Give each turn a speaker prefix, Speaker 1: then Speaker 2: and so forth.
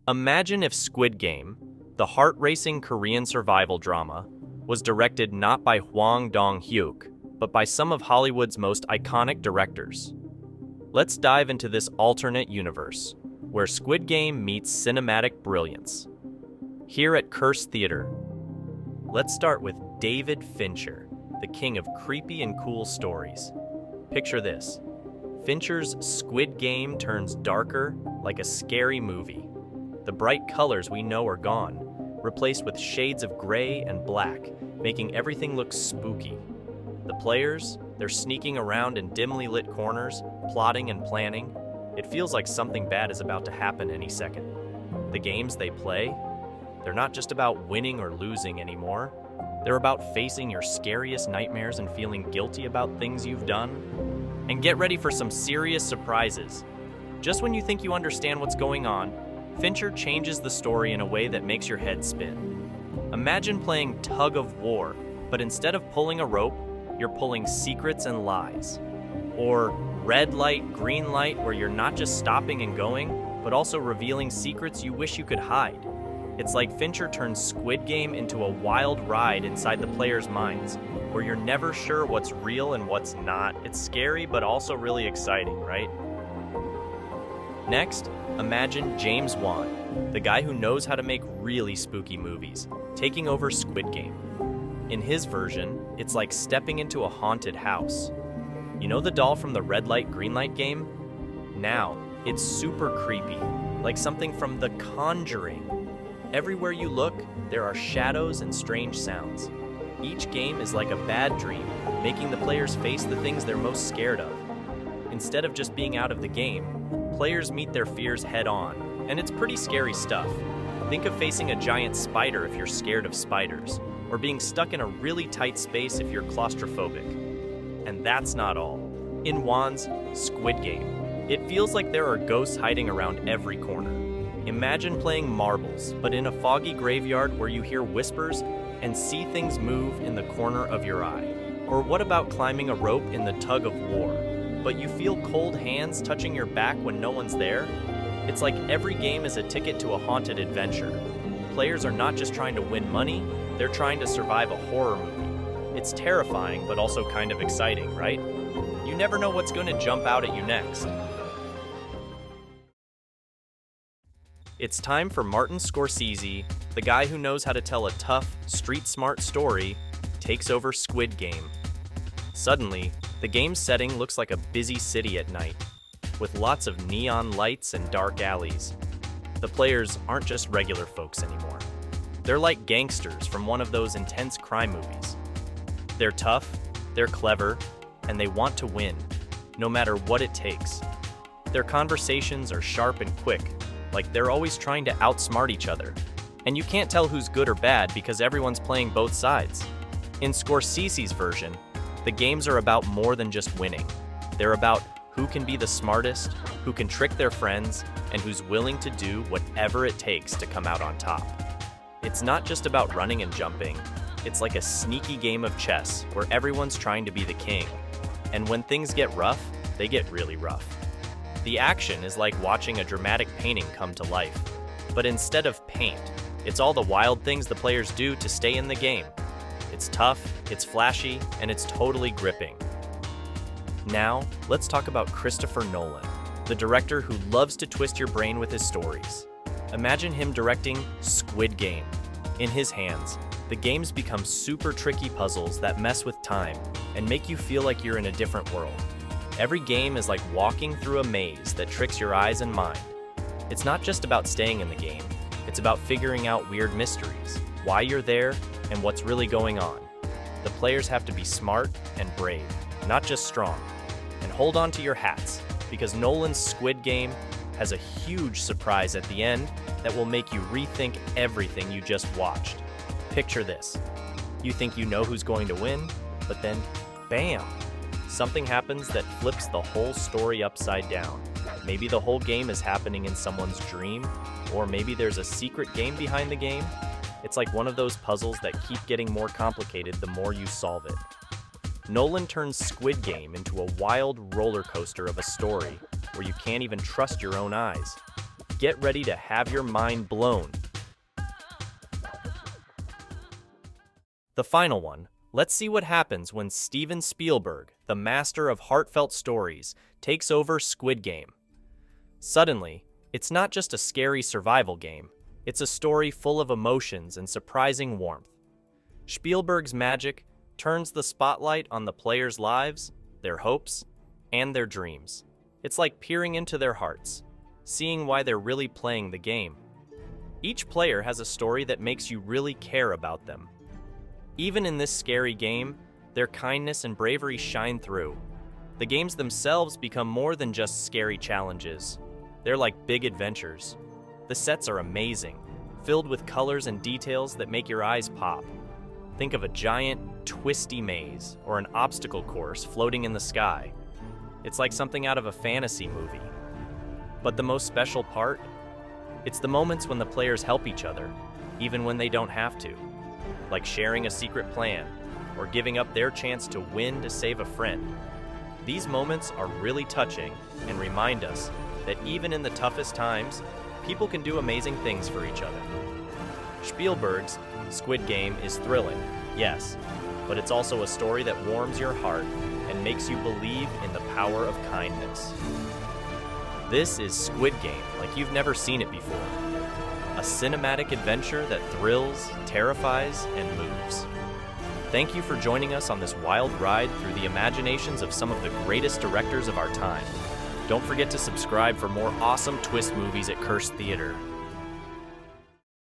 Speaker 1: Imagine if Squid Game, the heart-racing Korean survival drama, was directed not by Hwang Dong-hyuk, but by some of Hollywood's most iconic directors. Let's dive into this alternate universe, where Squid Game meets cinematic brilliance. Here at Curse Theater, let's start with David Fincher, the king of creepy and cool stories. Picture this. Fincher's Squid Game turns darker, like a scary movie. The bright colors we know are gone, replaced with shades of gray and black, making everything look spooky. The players, they're sneaking around in dimly lit corners, plotting and planning. It feels like something bad is about to happen any second. The games they play, they're not just about winning or losing anymore. They're about facing your scariest nightmares and feeling guilty about things you've done. And get ready for some serious surprises. Just when you think you understand what's going on, Fincher changes the story in a way that makes your head spin. Imagine playing tug of war, but instead of pulling a rope, you're pulling secrets and lies. Or red light, green light, where you're not just stopping and going, but also revealing secrets you wish you could hide. It's like Fincher turns Squid Game into a wild ride inside the players' minds, where you're never sure what's real and what's not. It's scary, but also really exciting, right? Next, imagine James Wan, the guy who knows how to make really spooky movies, taking over Squid Game. In his version, it's like stepping into a haunted house. You know the doll from the red light, green light game? Now, it's super creepy, like something from The Conjuring. Everywhere you look, there are shadows and strange sounds. Each game is like a bad dream, making the players face the things they're most scared of. Instead of just being out of the game, players meet their fears head-on, and it's pretty scary stuff. Think of facing a giant spider if you're scared of spiders, or being stuck in a really tight space if you're claustrophobic. And that's not all. In Wan's Squid Game, it feels like there are ghosts hiding around every corner. Imagine playing marbles, but in a foggy graveyard where you hear whispers and see things move in the corner of your eye. Or what about climbing a rope in the tug of war, but you feel cold hands touching your back when no one's there? It's like every game is a ticket to a haunted adventure. Players are not just trying to win money, they're trying to survive a horror movie. It's terrifying, but also kind of exciting, right? You never know what's going to jump out at you next. It's time for Martin Scorsese, the guy who knows how to tell a tough, street-smart story, takes over Squid Game. Suddenly, the game's setting looks like a busy city at night, with lots of neon lights and dark alleys. The players aren't just regular folks anymore. They're like gangsters from one of those intense crime movies. They're tough, they're clever, and they want to win, no matter what it takes. Their conversations are sharp and quick, like they're always trying to outsmart each other. And you can't tell who's good or bad because everyone's playing both sides. In Scorsese's version, the games are about more than just winning. They're about who can be the smartest, who can trick their friends, and who's willing to do whatever it takes to come out on top. It's not just about running and jumping. It's like a sneaky game of chess where everyone's trying to be the king. And when things get rough, they get really rough. The action is like watching a dramatic painting come to life. But instead of paint, it's all the wild things the players do to stay in the game. It's tough, it's flashy, and it's totally gripping. Now, let's talk about Christopher Nolan, the director who loves to twist your brain with his stories. Imagine him directing Squid Game. In his hands, the games become super tricky puzzles that mess with time and make you feel like you're in a different world. Every game is like walking through a maze that tricks your eyes and mind. It's not just about staying in the game, it's about figuring out weird mysteries, why you're there, and what's really going on. The players have to be smart and brave, not just strong. And hold on to your hats, because Nolan's Squid Game has a huge surprise at the end that will make you rethink everything you just watched. Picture this. You think you know who's going to win, but then, bam! Something happens that flips the whole story upside down. Maybe the whole game is happening in someone's dream, or maybe there's a secret game behind the game. It's like one of those puzzles that keep getting more complicated the more you solve it. Nolan turns Squid Game into a wild roller coaster of a story where you can't even trust your own eyes. Get ready to have your mind blown. The final one. Let's see what happens when Steven Spielberg, the master of heartfelt stories, takes over Squid Game. Suddenly, it's not just a scary survival game, it's a story full of emotions and surprising warmth. Spielberg's magic turns the spotlight on the players' lives, their hopes, and their dreams. It's like peering into their hearts, seeing why they're really playing the game. Each player has a story that makes you really care about them. Even in this scary game, their kindness and bravery shine through. The games themselves become more than just scary challenges. They're like big adventures. The sets are amazing, filled with colors and details that make your eyes pop. Think of a giant, twisty maze or an obstacle course floating in the sky. It's like something out of a fantasy movie. But the most special part? It's the moments when the players help each other, even when they don't have to. Like sharing a secret plan, or giving up their chance to win to save a friend. These moments are really touching and remind us that even in the toughest times, people can do amazing things for each other. Spielberg's Squid Game is thrilling, yes, but it's also a story that warms your heart and makes you believe in the power of kindness. This is Squid Game like you've never seen it before. A cinematic adventure that thrills, terrifies, and moves. Thank you for joining us on this wild ride through the imaginations of some of the greatest directors of our time. Don't forget to subscribe for more awesome twist movies at Curse Theater.